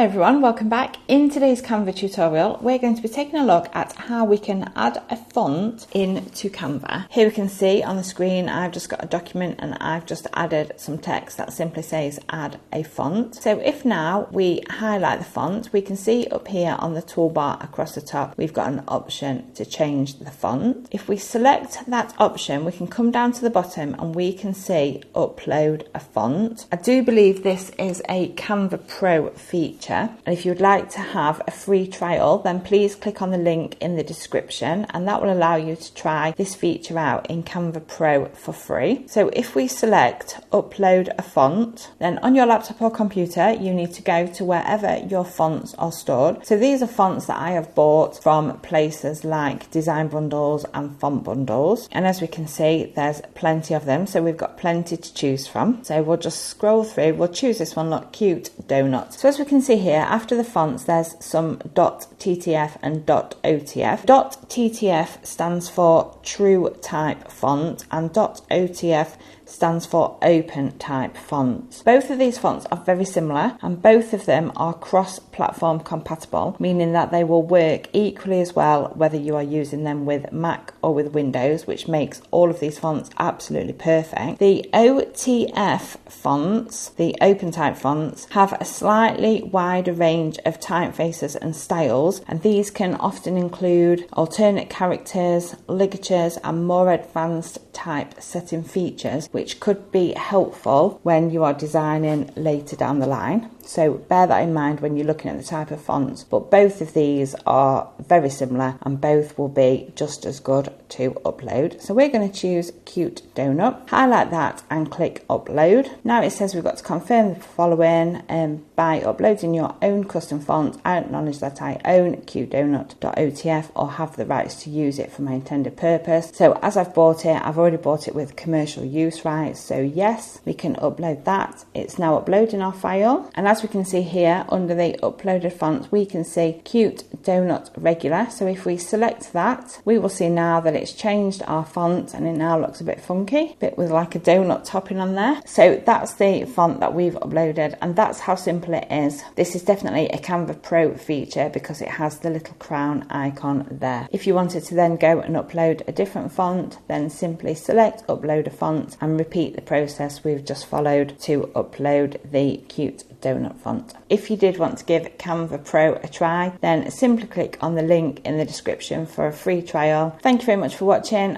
everyone, welcome back. In today's Canva tutorial, we're going to be taking a look at how we can add a font into Canva. Here we can see on the screen, I've just got a document and I've just added some text that simply says add a font. So if now we highlight the font, we can see up here on the toolbar across the top, we've got an option to change the font. If we select that option, we can come down to the bottom and we can see upload a font. I do believe this is a Canva Pro feature, and if you would like to have a free trial, then please click on the link in the description and that will allow you to try this feature out in Canva Pro for free. So if we select upload a font, then on your laptop or computer you need to go to wherever your fonts are stored. So these are fonts that I have bought from places like Design Bundles and Font Bundles, and as we can see there's plenty of them, so we've got plenty to choose from. So we'll just scroll through, we'll choose this one, look, cute donut. So as we can see here, after the fonts there's some .ttf and .otf. .ttf stands for true type font and .otf stands for open type fonts. Both of these fonts are very similar and both of them are cross-platform compatible, meaning that they will work equally as well whether you are using them with Mac or with Windows, which makes all of these fonts absolutely perfect. The OTF fonts, the open type fonts, have a slightly wider range of typefaces and styles, and these can often include alternate characters, ligatures and more advanced typesetting features, which could be helpful when you are designing later down the line. So bear that in mind when you're looking at the type of fonts, but both of these are very similar and both will be just as good to upload. So we're going to choose Cute Donut, highlight that and click upload. Now it says we've got to confirm the following by uploading your own custom font. I acknowledge that I own cutedonut.otf or have the rights to use it for my intended purpose. So as I've bought it, I've already bought it with commercial use rights, so yes, we can upload that. It's now uploading our file, and as we can see here under the uploaded fonts we can see Cute Donut Regular. So if we select that, we will see now that it's changed our font and it now looks a bit funky, a bit with like a donut topping on there. So that's the font that we've uploaded, and that's how simple it is. This is definitely a Canva Pro feature because it has the little crown icon there. If you wanted to then go and upload a different font, then simply select upload a font and repeat the process we've just followed to upload the Cute Donut font. If you did want to give Canva Pro a try, then simply click on the link in the description for a free trial. Thank you very much for watching.